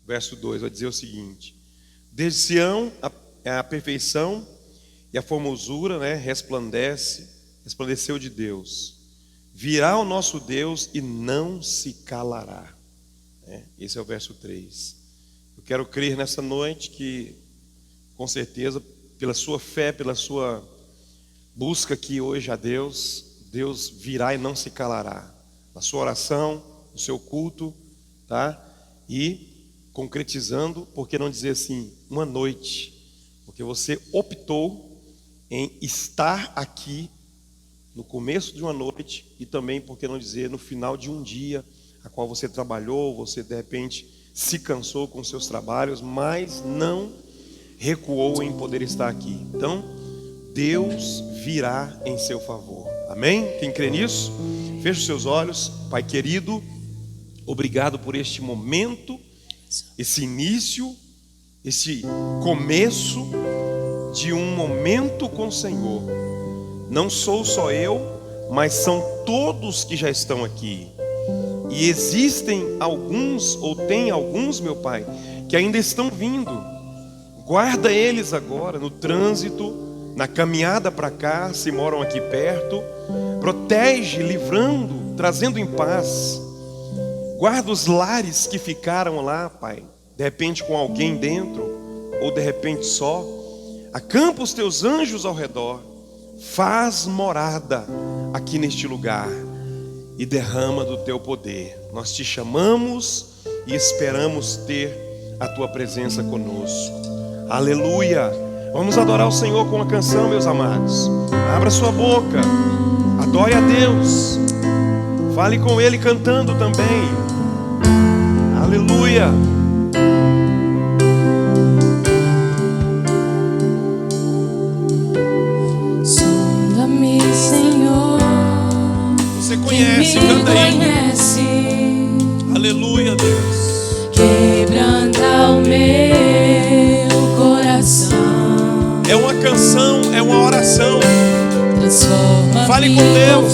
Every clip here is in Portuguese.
verso 2, vai dizer o seguinte: desde Sião a perfeição e a formosura, né, resplandeceu de Deus. Virá o nosso Deus e não se calará. Esse é o verso 3. Eu quero crer nessa noite que, com certeza, pela sua fé, pela sua busca aqui hoje a Deus, Deus virá e não se calará. Na sua oração, no seu culto, tá? E concretizando, por que não dizer assim, uma noite, porque você optou em estar aqui no começo de uma noite e também, por que não dizer, no final de um dia, a qual você trabalhou, você de repente se cansou com seus trabalhos, mas não recuou em poder estar aqui. Então, Deus virá em seu favor. Amém? Quem crê nisso? Feche os seus olhos. Pai querido, obrigado por este momento, esse início, esse começo de um momento com o Senhor. Não sou só eu, mas são todos que já estão aqui. E existem alguns, ou tem alguns, meu Pai, que ainda estão vindo. Guarda eles agora no trânsito, na caminhada para cá, se moram aqui perto. Protege, livrando, trazendo em paz. Guarda os lares que ficaram lá, Pai, de repente com alguém dentro, ou de repente só. Acampa os teus anjos ao redor. Faz morada aqui neste lugar e derrama do teu poder. Nós te chamamos e esperamos ter a tua presença conosco. Aleluia! Vamos adorar o Senhor com uma canção, meus amados. Abra sua boca, adore a Deus, fale com Ele cantando também. Aleluia! Sonda-me, Senhor. Você conhece, canta aí. Aleluia, Deus. Quebranta o meu coração. É uma canção, é uma oração. Transforma-me. Fale com Deus.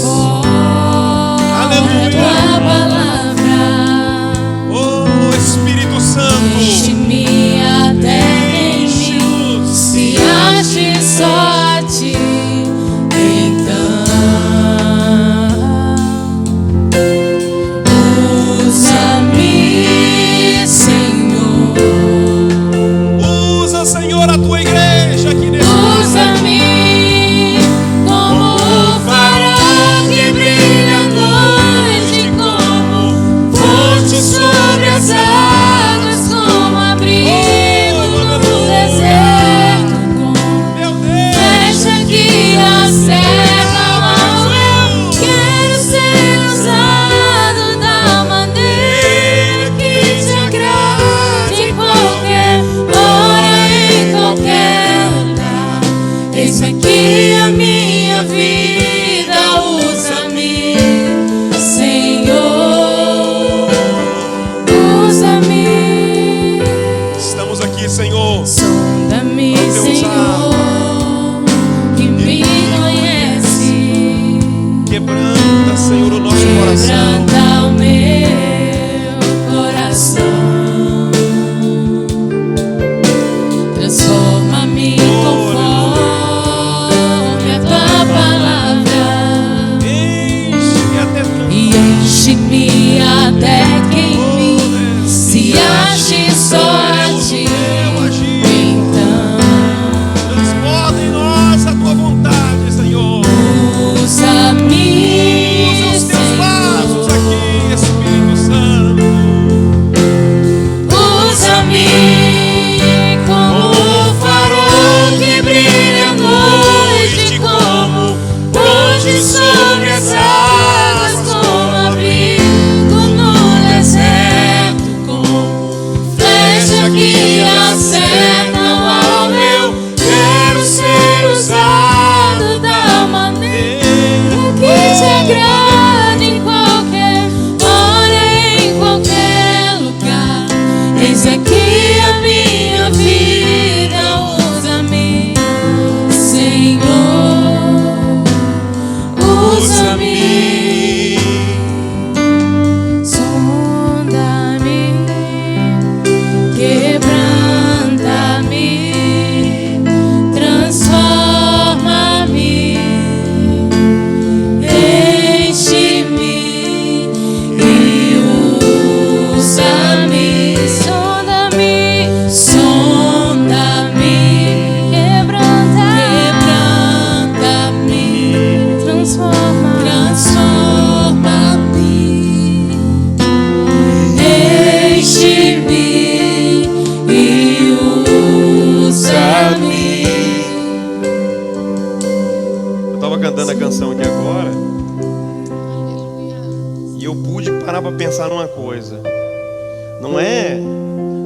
Aleluia. Tua palavra. Oh, Espírito Santo. Enche-me até em mim. Se ache só a ti. Senhor, a tua igreja aqui nesse lugar. Usa-me como o farol que brilha à noite.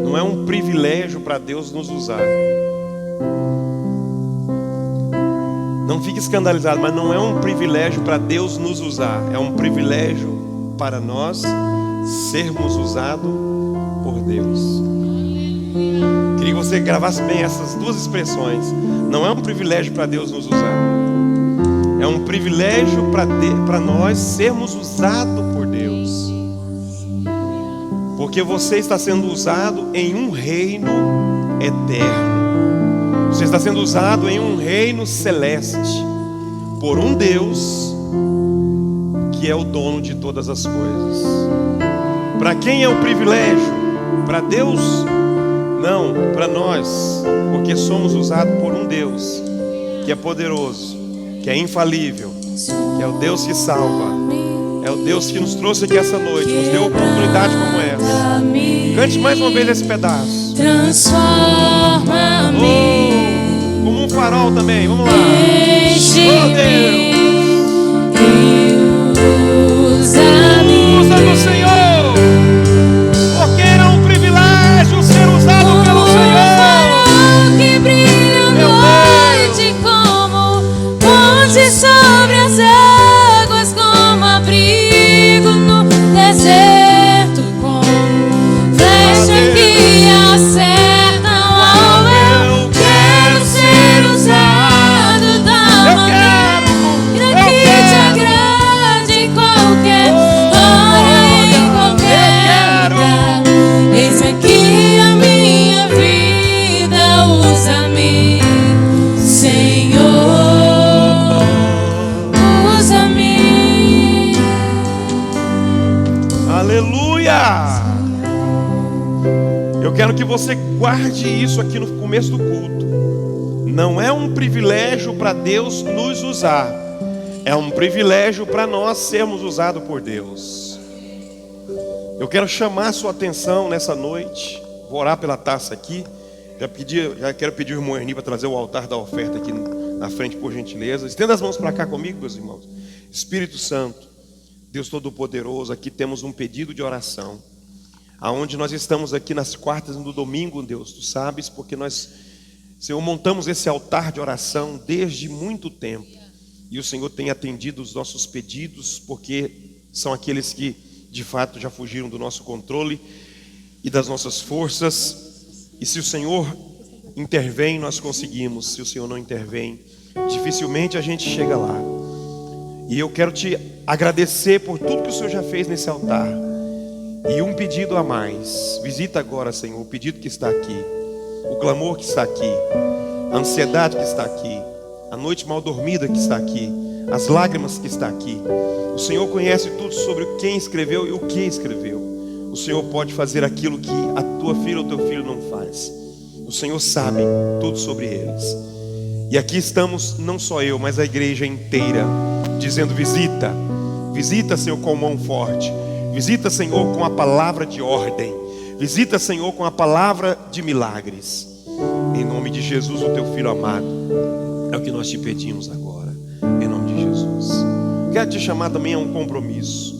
Não é um privilégio para Deus nos usar. Não fique escandalizado, mas não é um privilégio para Deus nos usar. É um privilégio para nós sermos usados por Deus. Queria que você gravasse bem essas duas expressões. Não é um privilégio para Deus nos usar. É um privilégio para nós sermos usados por Deus. Porque você está sendo usado em um reino eterno. Você está sendo usado em um reino celeste. Por um Deus que é o dono de todas as coisas. Para quem é o privilégio? Para Deus? Não, para nós. Porque somos usados por um Deus que é poderoso, que é infalível, que é o Deus que salva. É o Deus que nos trouxe aqui essa noite, nos deu oportunidade como essa. Cante mais uma vez esse pedaço. Transforma-me. Como um farol também, vamos lá. Enche-me. Usa-me. Usa-me, Senhor. Porque é um privilégio ser usado pelo Senhor. Farol que brilha à noite como ponte sobre as águas, como abrigo no deserto, como flecha que acerta o alvo. Eu quero ser usado da maneira que te agrade em qualquer hora, em qualquer lugar. Eis aqui a minha vida, usa-me, Senhor, usa-me. Aleluia! Eu quero que você guarde isso aqui no começo do culto. Não é um privilégio para Deus nos usar. É um privilégio para nós sermos usados por Deus. Eu quero chamar a sua atenção nessa noite. Vou orar pela taça aqui. Já quero pedir ao irmão Erni para trazer o altar da oferta aqui na frente, por gentileza. Estenda as mãos para cá comigo, meus irmãos. Espírito Santo, Deus Todo-Poderoso, aqui temos um pedido de oração. Aonde nós estamos aqui nas quartas e no domingo, Deus, tu sabes, porque nós, Senhor, montamos esse altar de oração desde muito tempo. E o Senhor tem atendido os nossos pedidos, porque são aqueles que de fato já fugiram do nosso controle e das nossas forças. E se o Senhor intervém, nós conseguimos. Se o Senhor não intervém, dificilmente a gente chega lá. E eu quero te agradecer por tudo que o Senhor já fez nesse altar. E um pedido a mais. Visita agora, Senhor, o pedido que está aqui, o clamor que está aqui, a ansiedade que está aqui, a noite mal dormida que está aqui, as lágrimas que está aqui. O Senhor conhece tudo sobre quem escreveu e o que escreveu. O Senhor pode fazer aquilo que a tua filha ou teu filho não faz. O Senhor sabe tudo sobre eles. E aqui estamos, não só eu, mas a igreja inteira, dizendo: visita, visita, Senhor, com mão forte. Visita, Senhor, com a palavra de ordem. Visita, Senhor, com a palavra de milagres. Em nome de Jesus, o teu filho amado. É o que nós te pedimos agora, em nome de Jesus. Quero te chamar também a um compromisso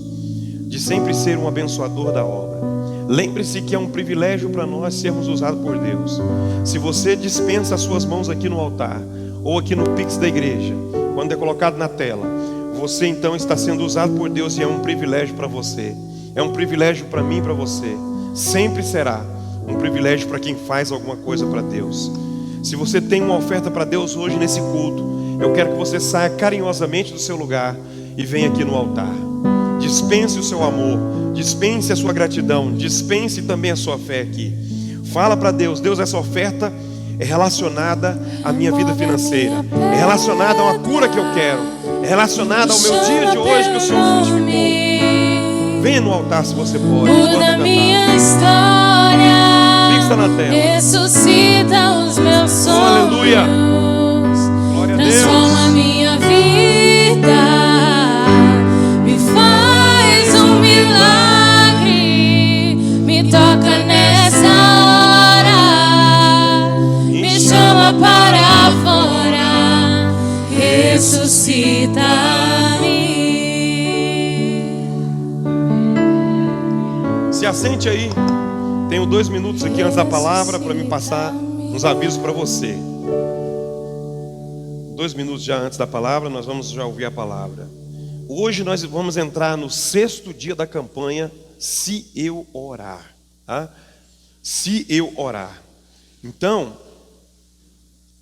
de sempre ser um abençoador da obra. Lembre-se que é um privilégio para nós sermos usados por Deus. Se você dispensa as suas mãos aqui no altar, ou aqui no Pix da igreja, quando é colocado na tela, você então está sendo usado por Deus, e é um privilégio para você. É um privilégio para mim e para você. Sempre será um privilégio para quem faz alguma coisa para Deus. Se você tem uma oferta para Deus hoje nesse culto, eu quero que você saia carinhosamente do seu lugar e venha aqui no altar. Dispense o seu amor, dispense a sua gratidão, dispense também a sua fé aqui. Fala para Deus: Deus, essa oferta é relacionada à minha vida financeira, é relacionada a uma cura que eu quero, é relacionada ao meu dia de hoje que o Senhor frutificou. Venha no altar se você pode. Muda minha história, fixa na tela. Ressuscita os meus sonhos. Aleluia. Glória a Deus. Transforma minha vida, me faz um milagre, me toca nessa hora, me chama para fora, ressuscita-me. Se assente aí. Tenho 2 minutos aqui antes da palavra para me passar uns avisos para você. 2 minutos já antes da palavra, nós vamos já ouvir a palavra. Hoje nós vamos entrar no 6º dia da campanha Se Eu Orar, tá? Se Eu Orar. Então,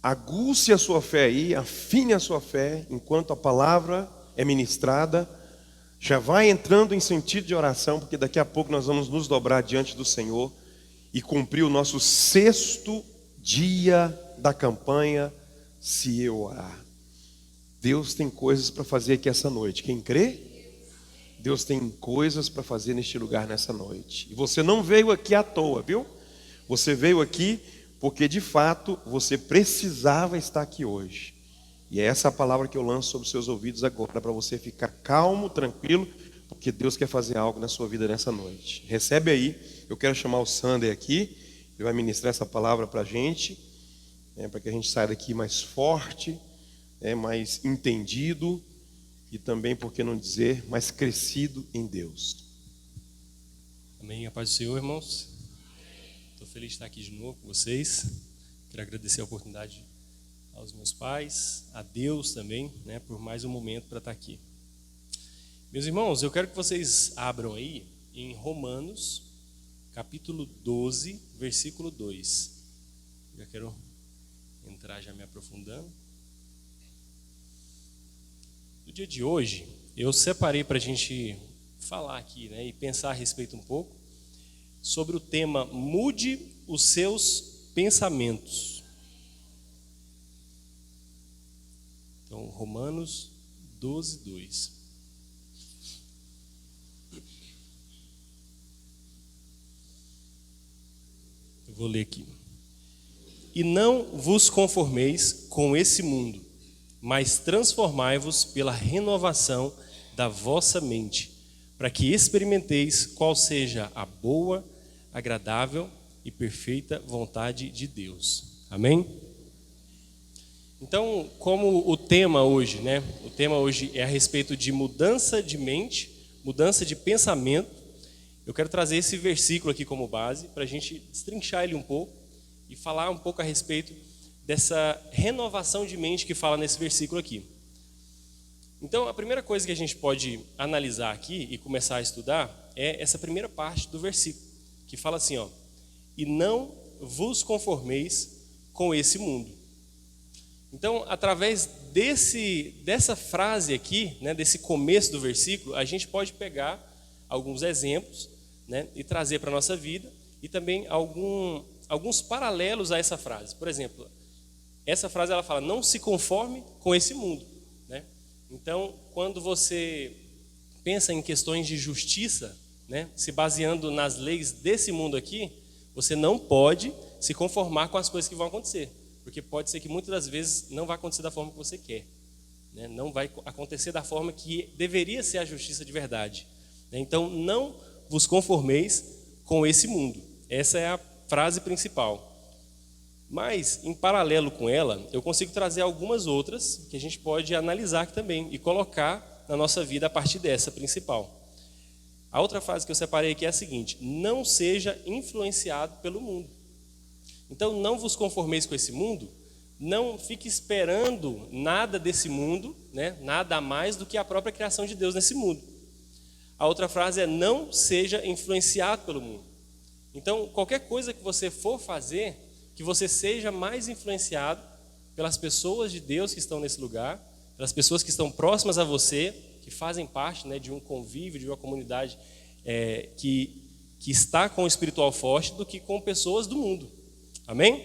aguce a sua fé aí, afine a sua fé enquanto a palavra é ministrada. Já vai entrando em sentido de oração, porque daqui a pouco nós vamos nos dobrar diante do Senhor e cumprir o nosso 6º dia da campanha Se Eu Orar. Deus tem coisas para fazer aqui essa noite. Quem crê? Deus tem coisas para fazer neste lugar nessa noite. E você não veio aqui à toa, viu? Você veio aqui porque de fato você precisava estar aqui hoje. E é essa a palavra que eu lanço sobre os seus ouvidos agora, para você ficar calmo, tranquilo, porque Deus quer fazer algo na sua vida nessa noite. Recebe aí, eu quero chamar o Sander aqui, ele vai ministrar essa palavra para a gente, para que a gente saia daqui mais forte, mais entendido e também, por que não dizer, mais crescido em Deus. Amém, a paz do Senhor, irmãos. Estou feliz de estar aqui de novo com vocês. Quero agradecer a oportunidade aos meus pais, a Deus também, por mais um momento para estar aqui. Meus irmãos, eu quero que vocês abram aí em Romanos, capítulo 12, versículo 2. Já quero entrar já me aprofundando. No dia de hoje, eu separei para a gente falar aqui, e pensar a respeito um pouco sobre o tema Mude os seus pensamentos. Então, Romanos 12, 2. Eu vou ler aqui. E não vos conformeis com esse mundo, mas transformai-vos pela renovação da vossa mente, para que experimenteis qual seja a boa, agradável e perfeita vontade de Deus. Amém? Então, como o tema hoje, o tema hoje é a respeito de mudança de mente, mudança de pensamento, eu quero trazer esse versículo aqui como base, para a gente destrinchar ele um pouco e falar um pouco a respeito dessa renovação de mente que fala nesse versículo aqui. Então, a primeira coisa que a gente pode analisar aqui e começar a estudar é essa primeira parte do versículo, que fala assim, e não vos conformeis com esse mundo. Então, através dessa frase aqui, desse começo do versículo, a gente pode pegar alguns exemplos, e trazer para a nossa vida, e também alguns paralelos a essa frase. Por exemplo, essa frase ela fala, não se conforme com esse mundo. Então, quando você pensa em questões de justiça, se baseando nas leis desse mundo aqui, você não pode se conformar com as coisas que vão acontecer, porque pode ser que muitas das vezes não vai acontecer da forma que você quer, não vai acontecer da forma que deveria ser a justiça de verdade. Então, não vos conformeis com esse mundo. Essa é a frase principal. Mas, em paralelo com ela, eu consigo trazer algumas outras que a gente pode analisar aqui também e colocar na nossa vida a partir dessa principal. A outra frase que eu separei aqui é a seguinte: não seja influenciado pelo mundo. Então, não vos conformeis com esse mundo, não fique esperando nada desse mundo, nada a mais do que a própria criação de Deus nesse mundo. A outra frase é: não seja influenciado pelo mundo. Então, qualquer coisa que você for fazer, que você seja mais influenciado pelas pessoas de Deus que estão nesse lugar, pelas pessoas que estão próximas a você, que fazem parte de um convívio, de uma comunidade que está com o espiritual forte, do que com pessoas do mundo. Amém?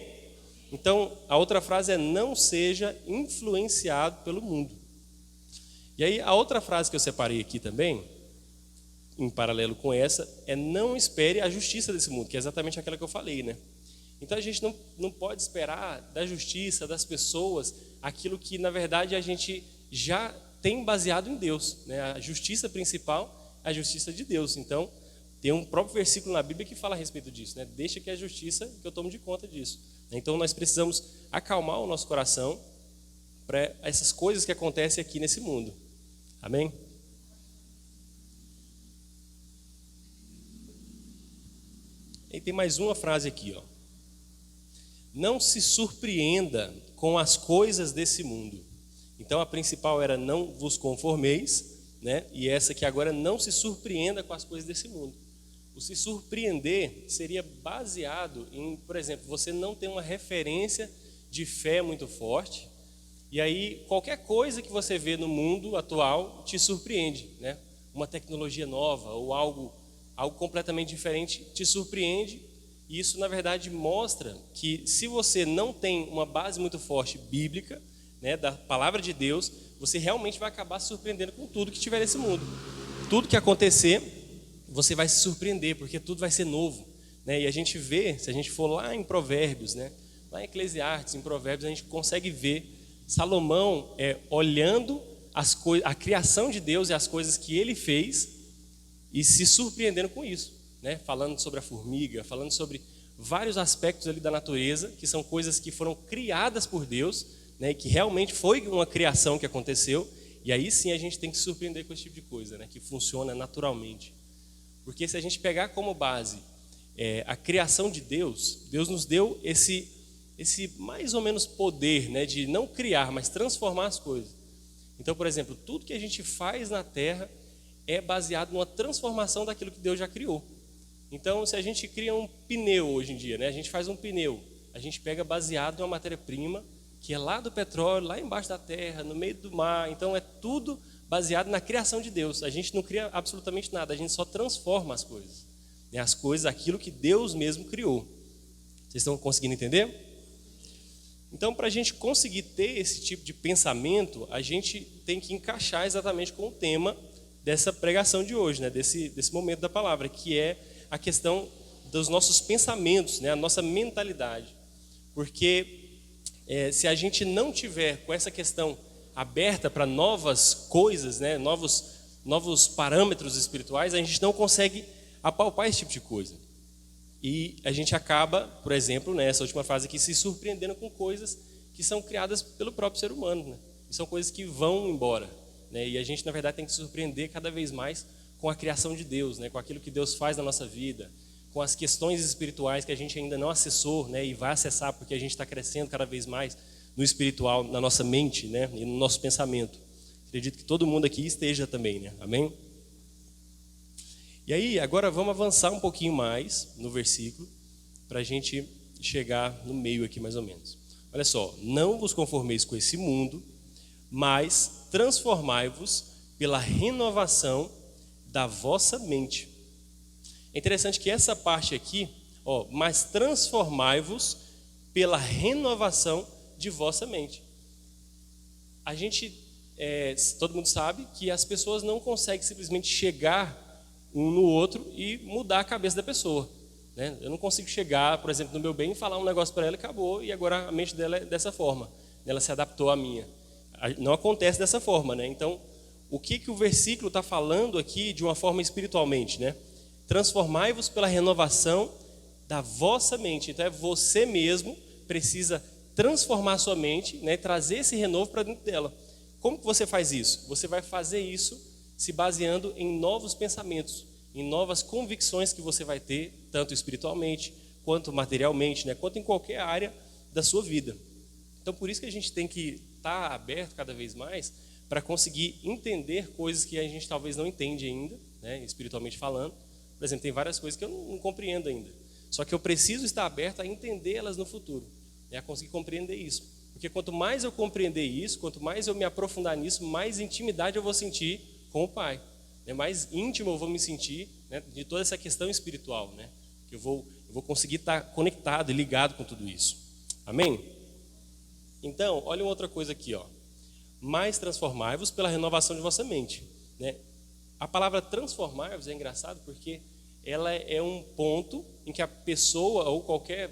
Então, a outra frase é: não seja influenciado pelo mundo. E aí, a outra frase que eu separei aqui também, em paralelo com essa, é: não espere a justiça desse mundo, que é exatamente aquela que eu falei, Então a gente não pode esperar da justiça, das pessoas, aquilo que na verdade a gente já tem baseado em Deus. A justiça principal é a justiça de Deus. Então tem um próprio versículo na Bíblia que fala a respeito disso. Deixa que a justiça, que eu tomo de conta disso. Então nós precisamos acalmar o nosso coração para essas coisas que acontecem aqui nesse mundo. Amém? tem mais uma frase aqui, ó. Não se surpreenda com as coisas desse mundo. Então a principal era não vos conformeis, né? E essa aqui agora, não se surpreenda com as coisas desse mundo. O se surpreender seria baseado em, por exemplo, você não ter uma referência de fé muito forte, e aí qualquer coisa que você vê no mundo atual te surpreende, né? Uma tecnologia nova ou algo completamente diferente te surpreende, e isso na verdade mostra que se você não tem uma base muito forte bíblica, né, da palavra de Deus, você realmente vai acabar se surpreendendo com tudo que tiver nesse mundo. Tudo que acontecer, você vai se surpreender, porque tudo vai ser novo, né? E a gente vê, se a gente for lá em Provérbios, né, lá em Eclesiastes, em Provérbios, a gente consegue ver Salomão olhando a criação de Deus e as coisas que ele fez e se surpreendendo com isso, né? Falando sobre a formiga, falando sobre vários aspectos ali da natureza, que são coisas que foram criadas por Deus, né? Que realmente foi uma criação que aconteceu, e aí sim a gente tem que se surpreender com esse tipo de coisa, né? Que funciona naturalmente. Porque se a gente pegar como base a criação de Deus, Deus nos deu esse mais ou menos poder, né, de não criar, mas transformar as coisas. Então, por exemplo, tudo que a gente faz na terra é baseado numa transformação daquilo que Deus já criou. Então, se a gente cria um pneu hoje em dia, né, a gente faz um pneu, a gente pega baseado em uma matéria-prima que é lá do petróleo, lá embaixo da terra, no meio do mar. Então, é tudo baseado na criação de Deus. A gente não cria absolutamente nada, a gente só transforma as coisas, né, as coisas, aquilo que Deus mesmo criou. Vocês estão conseguindo entender? Então, para a gente conseguir ter esse tipo de pensamento, a gente tem que encaixar exatamente com o tema dessa pregação de hoje, né? desse momento da palavra, que é a questão dos nossos pensamentos, né? A nossa mentalidade. Porque se a gente não tiver com essa questão aberta para novas coisas, né? novos parâmetros espirituais, a gente não consegue apalpar esse tipo de coisa. E a gente acaba, por exemplo, nessa última fase aqui, se surpreendendo com coisas que são criadas pelo próprio ser humano, né? E são coisas que vão embora, né? E a gente, na verdade, tem que se surpreender cada vez mais com a criação de Deus, né? Com aquilo que Deus faz na nossa vida, com as questões espirituais que a gente ainda não acessou, né? E vai acessar porque a gente está crescendo cada vez mais no espiritual, na nossa mente, né? E no nosso pensamento. Acredito que todo mundo aqui esteja também, né? Amém? E aí, agora vamos avançar um pouquinho mais no versículo, para a gente chegar no meio aqui mais ou menos. Olha só, não vos conformeis com esse mundo, mas transformai-vos pela renovação da vossa mente. É interessante que essa parte aqui, ó, mas transformai-vos pela renovação de vossa mente. A gente, todo mundo sabe que as pessoas não conseguem simplesmente chegar um no outro e mudar a cabeça da pessoa, né? Eu não consigo chegar, por exemplo, no meu bem e falar um negócio para ela e acabou, e agora a mente dela é dessa forma, ela se adaptou à minha. Não acontece dessa forma, né? Então, o que o versículo está falando aqui de uma forma espiritualmente, né? Transformai-vos pela renovação da vossa mente. Então, você mesmo precisa transformar a sua mente, né? Trazer esse renovo para dentro dela. Como que você faz isso? Você vai fazer isso se baseando em novos pensamentos, em novas convicções que você vai ter, tanto espiritualmente, quanto materialmente, né? Quanto em qualquer área da sua vida. Então, por isso que a gente tem que estar aberto cada vez mais para conseguir entender coisas que a gente talvez não entende ainda, né? Espiritualmente falando. Por exemplo, tem várias coisas que eu não compreendo ainda. Só que eu preciso estar aberto a entendê-las no futuro, né? A conseguir compreender isso. Porque quanto mais eu compreender isso, quanto mais eu me aprofundar nisso, mais intimidade eu vou sentir com o Pai, né? Mais íntimo eu vou me sentir, né, de toda essa questão espiritual, né? Que eu vou conseguir estar conectado e ligado com tudo isso. Amém? Então, olha uma outra coisa aqui, ó. Mas transformai-vos pela renovação de vossa mente, né? A palavra transformar-vos é engraçado porque ela é um ponto em que a pessoa ou qualquer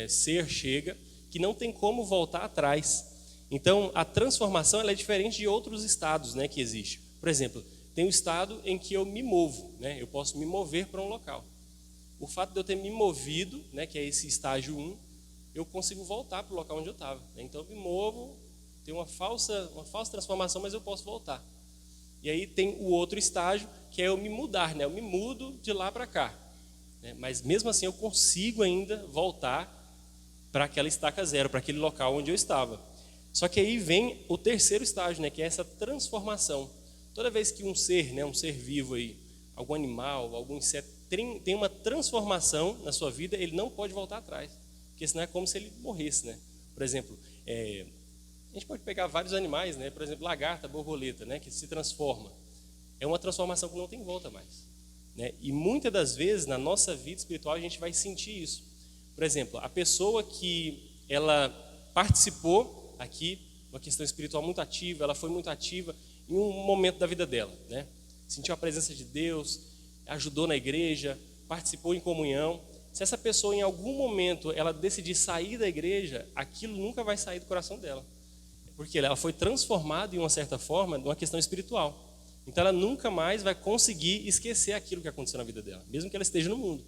ser chega que não tem como voltar atrás. Então, a transformação ela é diferente de outros estados, né, que existe. Por exemplo, tem um estado em que eu me movo, né? Eu posso me mover para um local. O fato de eu ter me movido, né, que é esse estágio 1, eu consigo voltar para o local onde eu estava, né? Então eu me movo, tem uma falsa transformação, mas eu posso voltar. E aí tem o outro estágio, que é eu me mudar, né? Eu me mudo de lá para cá. né? Mas mesmo assim eu consigo ainda voltar para aquela estaca zero, para aquele local onde eu estava. Só que aí vem o terceiro estágio, né? Que é essa transformação. Toda vez que um ser, né, um ser vivo aí, algum animal, algum inseto tem uma transformação na sua vida, ele não pode voltar atrás, porque senão é como se ele morresse, né? Por exemplo, a gente pode pegar vários animais, né? Por exemplo, lagarta, borboleta, né? Que se transforma. É uma transformação que não tem volta mais, né? E muitas das vezes na nossa vida espiritual a gente vai sentir isso. Por exemplo, a pessoa que ela participou aqui, uma questão espiritual muito ativa, ela foi muito ativa em um momento da vida dela, né? Sentiu a presença de Deus, ajudou na igreja, participou em comunhão. Se essa pessoa em algum momento ela decidir sair da igreja, aquilo nunca vai sair do coração dela, porque ela foi transformada em uma certa forma numa questão espiritual. Então ela nunca mais vai conseguir esquecer aquilo que aconteceu na vida dela, mesmo que ela esteja no mundo.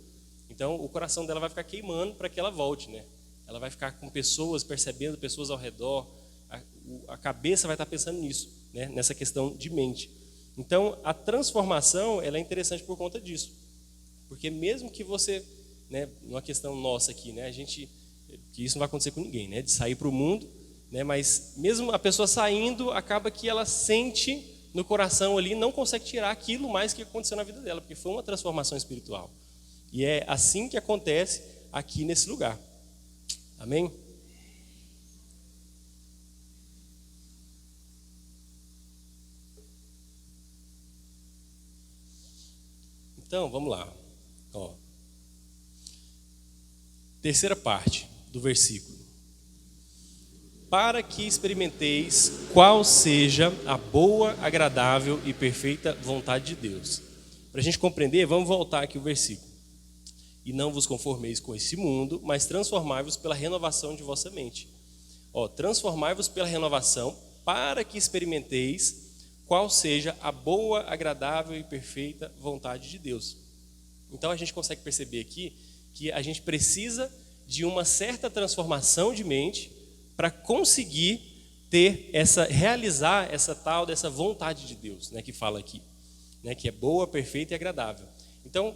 Então o coração dela vai ficar queimando para que ela volte, né? Ela vai ficar com pessoas, percebendo pessoas ao redor, a cabeça vai estar pensando nisso, né? Nessa questão de mente. Então a transformação ela é interessante por conta disso, porque mesmo que você, né, numa questão nossa aqui, né, que isso não vai acontecer com ninguém, né, de sair para o mundo, né, mas mesmo a pessoa saindo, acaba que ela sente no coração ali, não consegue tirar aquilo mais que aconteceu na vida dela, porque foi uma transformação espiritual. E é assim que acontece aqui nesse lugar. Amém? Então, vamos lá. Ó. Terceira parte do versículo. Para que experimenteis qual seja a boa, agradável e perfeita vontade de Deus. Para a gente compreender, vamos voltar aqui o versículo. E não vos conformeis com esse mundo, mas transformai-vos pela renovação de vossa mente. Ó, transformai-vos pela renovação, para que experimenteis qual seja a boa, agradável e perfeita vontade de Deus. Então a gente consegue perceber aqui que a gente precisa de uma certa transformação de mente para conseguir realizar essa tal dessa vontade de Deus, né, que fala aqui, né, que é boa, perfeita e agradável. Então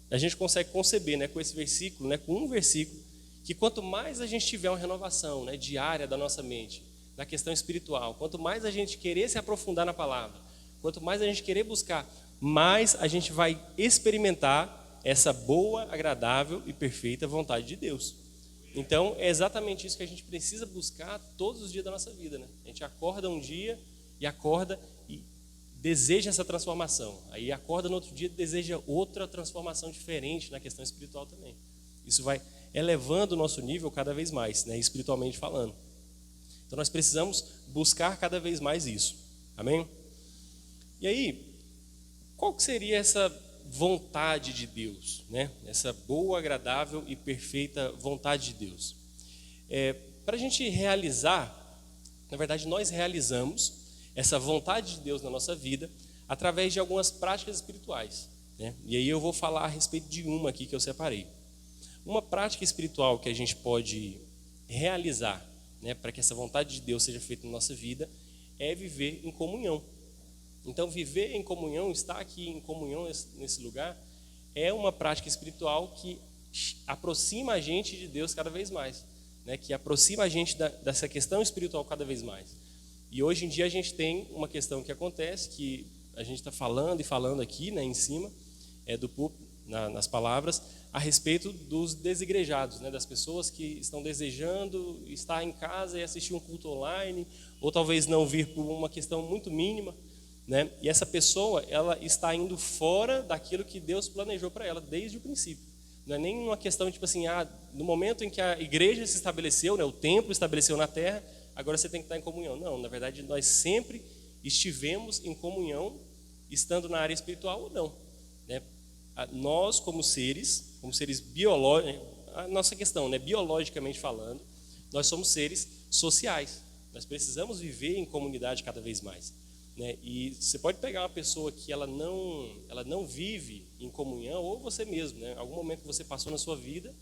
a gente consegue conceber, né, com esse versículo, né, com um versículo, que quanto mais a gente tiver uma renovação, né, diária da nossa mente, na questão espiritual, quanto mais a gente querer se aprofundar na palavra, quanto mais a gente querer buscar, mais a gente vai experimentar essa boa, agradável e perfeita vontade de Deus. Então é exatamente isso que a gente precisa buscar todos os dias da nossa vida, né? A gente acorda um dia e deseja essa transformação, aí acorda no outro dia e deseja outra transformação diferente na questão espiritual também. Isso vai elevando o nosso nível cada vez mais, né, espiritualmente falando. Então nós precisamos buscar cada vez mais isso. Amém? E aí, qual que seria essa vontade de Deus, né? Essa boa, agradável e perfeita vontade de Deus? Para a gente realizar, na verdade nós realizamos essa vontade de Deus na nossa vida através de algumas práticas espirituais, né? E aí eu vou falar a respeito de uma aqui que eu separei. Uma prática espiritual que a gente pode realizar, né, para que essa vontade de Deus seja feita na nossa vida, é viver em comunhão. Então, viver em comunhão, estar aqui em comunhão nesse lugar, é uma prática espiritual que aproxima a gente de Deus cada vez mais, né, que aproxima a gente dessa questão espiritual cada vez mais. E hoje em dia a gente tem uma questão que acontece, que a gente está falando e falando aqui, né, em cima do púlpito, nas palavras, a respeito dos desigrejados, né, das pessoas que estão desejando estar em casa e assistir um culto online, ou talvez não vir por uma questão muito mínima, né, e essa pessoa ela está indo fora daquilo que Deus planejou para ela desde o princípio. Não é nem uma questão tipo assim, no momento em que a igreja se estabeleceu, né, o templo estabeleceu na terra, agora você tem que estar em comunhão. Não, na verdade nós sempre estivemos em comunhão, estando na área espiritual ou não, né? Nós como seres biológicos, a nossa questão, né, biologicamente falando, nós somos seres sociais. Nós precisamos viver em comunidade cada vez mais, né? E você pode pegar uma pessoa que ela não vive em comunhão, ou você mesmo, né? Algum momento que você passou na sua vida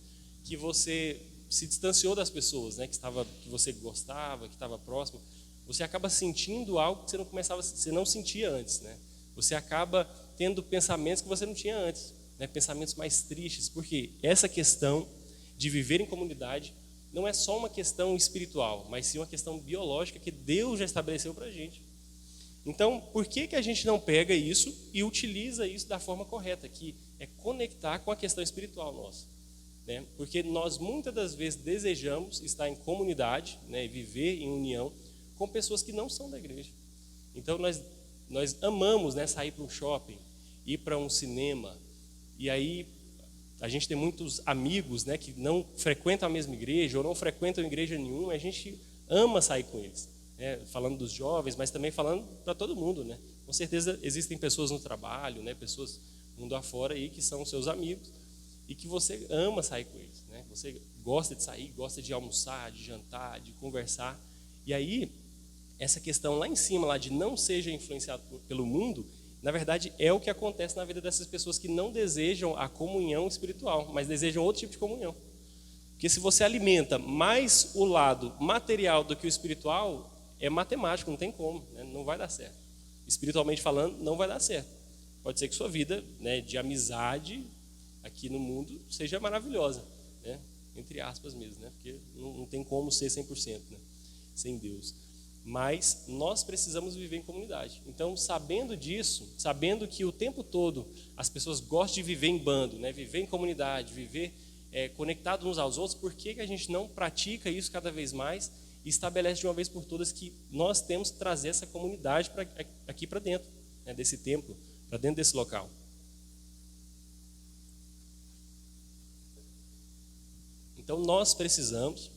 que você se distanciou das pessoas, né, que você gostava, que estava próximo, você acaba sentindo algo que você não sentia antes, né? Você acaba tendo pensamentos que você não tinha antes. né, pensamentos mais tristes, porque essa questão de viver em comunidade não é só uma questão espiritual, mas sim uma questão biológica que Deus já estabeleceu para a gente. Então, por que a gente não pega isso e utiliza isso da forma correta, que é conectar com a questão espiritual nossa? Né? Porque nós muitas das vezes desejamos estar em comunidade, né, e viver em união com pessoas que não são da igreja. Então, nós amamos, né, sair para um shopping, ir para um cinema, e aí a gente tem muitos amigos, né, que não frequentam a mesma igreja ou não frequentam igreja nenhuma, e a gente ama sair com eles. Falando dos jovens, mas também falando para todo mundo, né? Com certeza existem pessoas no trabalho, né? Pessoas mundo afora aí que são seus amigos e que você ama sair com eles, né? Você gosta de sair, gosta de almoçar, de jantar, de conversar. E aí essa questão lá em cima, lá de não seja influenciado pelo mundo, na verdade é o que acontece na vida dessas pessoas que não desejam a comunhão espiritual, mas desejam outro tipo de comunhão. Porque se você alimenta mais o lado material do que o espiritual, é matemático, não tem como, né? Não vai dar certo. Espiritualmente falando, não vai dar certo. Pode ser que sua vida, né, de amizade aqui no mundo seja maravilhosa, né? Entre aspas mesmo, né? Porque não tem como ser 100%, né? Sem Deus. Mas nós precisamos viver em comunidade. Então, sabendo disso, sabendo que o tempo todo as pessoas gostam de viver em bando, né? Viver em comunidade, viver conectados uns aos outros, por que a gente não pratica isso cada vez mais e estabelece de uma vez por todas que nós temos que trazer essa comunidade aqui para dentro, né, desse templo, para dentro desse local? Então nós precisamos,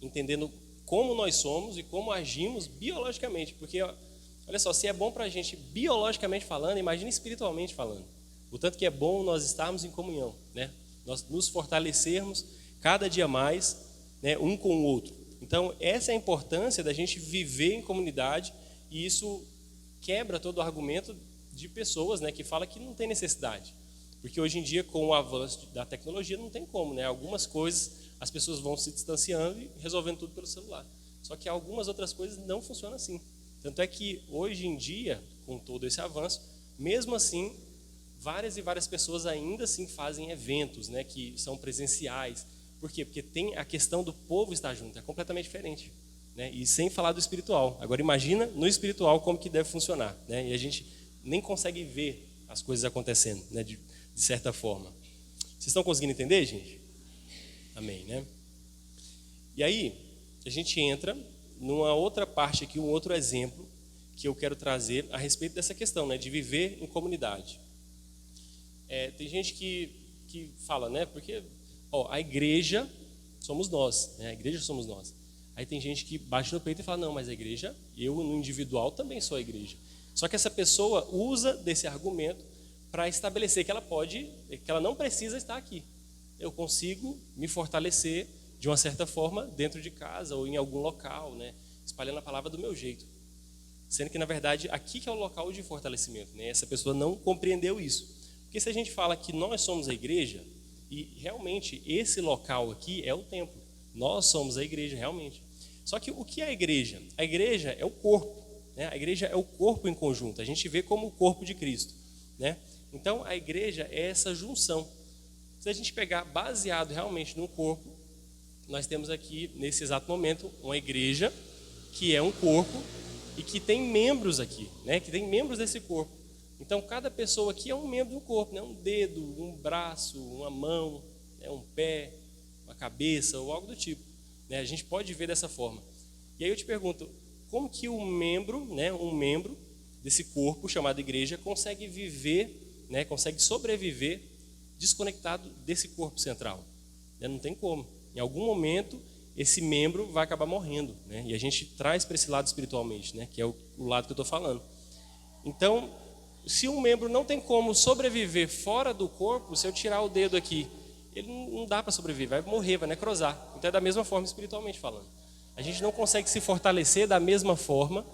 entendendo como nós somos e como agimos biologicamente, porque olha só, se é bom para a gente biologicamente falando, imagina espiritualmente falando, o tanto que é bom nós estarmos em comunhão, né? Nós nos fortalecermos cada dia mais, né, um com o outro. Então, essa é a importância da gente viver em comunidade, e isso quebra todo o argumento de pessoas, né, que falam que não tem necessidade. Porque hoje em dia, com o avanço da tecnologia, não tem como, né? Algumas coisas as pessoas vão se distanciando e resolvendo tudo pelo celular. Só que algumas outras coisas não funcionam assim. Tanto é que hoje em dia, com todo esse avanço, mesmo assim, várias e várias pessoas ainda assim fazem eventos, né, que são presenciais. Por quê? Porque tem a questão do povo estar junto, é completamente diferente, né? E sem falar do espiritual. Agora imagina no espiritual como que deve funcionar, né? E a gente nem consegue ver as coisas acontecendo, né, de certa forma. Vocês estão conseguindo entender, gente? Amém, né? E aí a gente entra numa outra parte aqui, um outro exemplo que eu quero trazer a respeito dessa questão, né, de viver em comunidade. Tem gente que fala, né, porque a igreja somos nós, né? A igreja somos nós. Aí tem gente que bate no peito e fala, não, mas a igreja, eu no individual também sou a igreja. Só que essa pessoa usa desse argumento para estabelecer que ela não precisa estar aqui. Eu consigo me fortalecer de uma certa forma dentro de casa ou em algum local, né? Espalhando a palavra do meu jeito. Sendo que, na verdade, aqui que é o local de fortalecimento, né? Essa pessoa não compreendeu isso. Porque se a gente fala que nós somos a igreja, e realmente esse local aqui é o templo. Nós somos a igreja, realmente. Só que o que é a igreja? A igreja é o corpo, né? A igreja é o corpo em conjunto. A gente vê como o corpo de Cristo, né? Então, a igreja é essa junção. Se a gente pegar baseado realmente no corpo, nós temos aqui, nesse exato momento, uma igreja que é um corpo e que tem membros aqui, né? Que tem membros desse corpo. Então, cada pessoa aqui é um membro do corpo, né? Um dedo, um braço, uma mão, né? Um pé, uma cabeça ou algo do tipo, né? A gente pode ver dessa forma. E aí eu te pergunto, como que um membro desse corpo chamado igreja consegue viver, né? Consegue sobreviver desconectado desse corpo central? Né? Não tem como. Em algum momento, esse membro vai acabar morrendo, né? E a gente traz para esse lado espiritualmente, né? Que é o lado que eu estou falando. Então, se um membro não tem como sobreviver fora do corpo, se eu tirar o dedo aqui, ele não dá para sobreviver, vai morrer, vai necrosar. Então é da mesma forma espiritualmente falando. A gente não consegue se fortalecer da mesma forma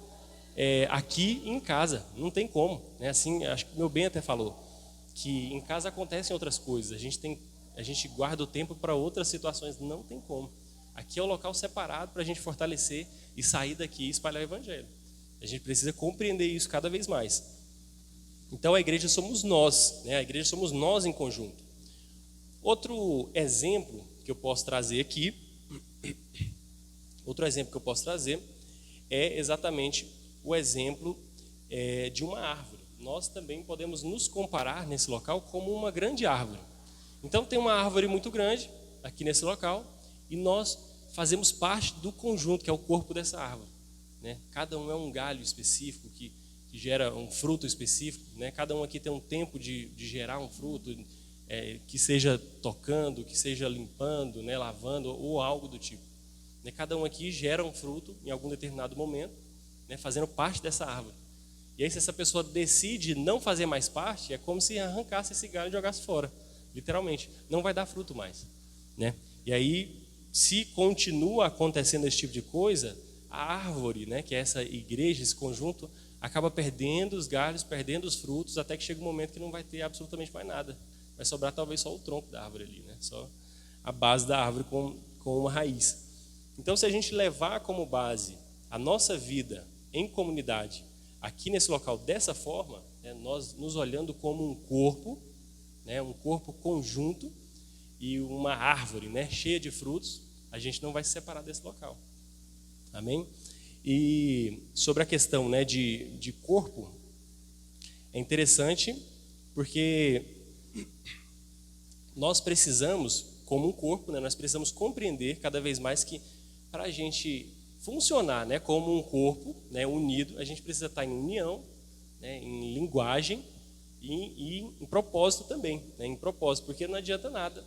aqui e em casa, não tem como, né? Assim, acho que meu bem até falou que em casa acontecem outras coisas, a gente guarda o tempo para outras situações, não tem como. Aqui é o local separado para a gente fortalecer e sair daqui e espalhar o evangelho. A gente precisa compreender isso cada vez mais. Então a igreja somos nós, né? A igreja somos nós em conjunto. Outro exemplo que eu posso trazer aqui, é exatamente o exemplo de uma árvore. Nós também podemos nos comparar nesse local como uma grande árvore. Então tem uma árvore muito grande aqui nesse local e nós fazemos parte do conjunto, que é o corpo dessa árvore, né? Cada um é um galho específico que gera um fruto específico, né? Cada um aqui tem um tempo de gerar um fruto, que seja tocando, que seja limpando, né? Lavando ou algo do tipo, né? Cada um aqui gera um fruto em algum determinado momento, né? Fazendo parte dessa árvore. E aí, se essa pessoa decide não fazer mais parte, é como se arrancasse esse galho e jogasse fora, literalmente. Não vai dar fruto mais, né? E aí, se continua acontecendo esse tipo de coisa, a árvore, né, que é essa igreja, esse conjunto, acaba perdendo os galhos, perdendo os frutos, até que chega um momento que não vai ter absolutamente mais nada. Vai sobrar talvez só o tronco da árvore ali, né? Só a base da árvore com uma raiz. Então, se a gente levar como base a nossa vida em comunidade, aqui nesse local dessa forma, né, nós nos olhando como um corpo, né, um corpo conjunto e uma árvore, né, cheia de frutos, a gente não vai se separar desse local. Amém? E sobre a questão, né, de corpo, é interessante porque nós precisamos, como um corpo, né, nós precisamos compreender cada vez mais que para a gente funcionar, né, como um corpo, né, unido, a gente precisa estar em união, né, em linguagem e em propósito também, né, em propósito, porque não adianta nada.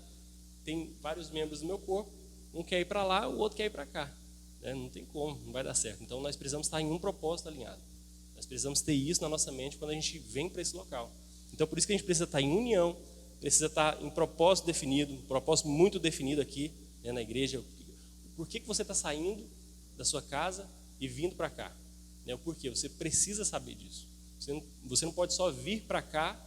Tem vários membros do meu corpo, um quer ir para lá, o outro quer ir para cá, né, não tem como, não vai dar certo. Então nós precisamos estar em um propósito alinhado. Nós precisamos ter isso na nossa mente quando a gente vem para esse local. Então por isso que a gente precisa estar em união, precisa estar em propósito definido, um propósito muito definido aqui, né, na igreja. Por que você está saindo da sua casa e vindo para cá? Né, por quê? Você precisa saber disso. Você não pode só vir para cá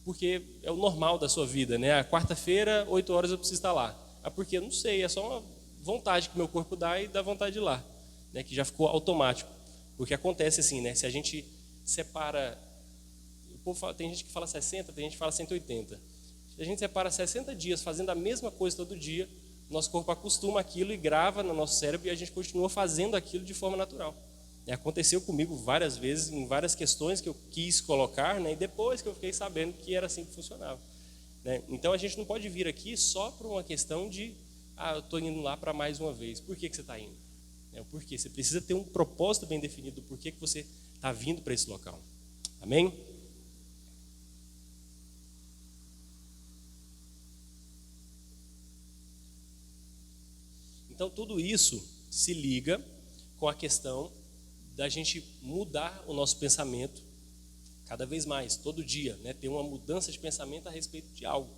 porque é o normal da sua vida, né? A quarta-feira, 8 horas eu preciso estar lá. Ah, por quê? Não sei, é só uma vontade que meu corpo dá e dá vontade de ir lá, né? Que já ficou automático. Porque acontece assim, né? Se a gente separa, o povo fala, tem gente que fala 60, tem gente que fala 180. Se a gente separa 60 dias fazendo a mesma coisa todo dia, nosso corpo acostuma aquilo e grava no nosso cérebro e a gente continua fazendo aquilo de forma natural. Aconteceu comigo várias vezes, em várias questões que eu quis colocar, né, e depois que eu fiquei sabendo que era assim que funcionava, né? Então a gente não pode vir aqui só por uma questão de, eu estou indo lá para mais uma vez. Por que você está indo? Por quê? Você precisa ter um propósito bem definido do porquê que você está vindo para esse local. Amém? Então tudo isso se liga com a questão da gente mudar o nosso pensamento cada vez mais, todo dia, né? Ter uma mudança de pensamento a respeito de algo.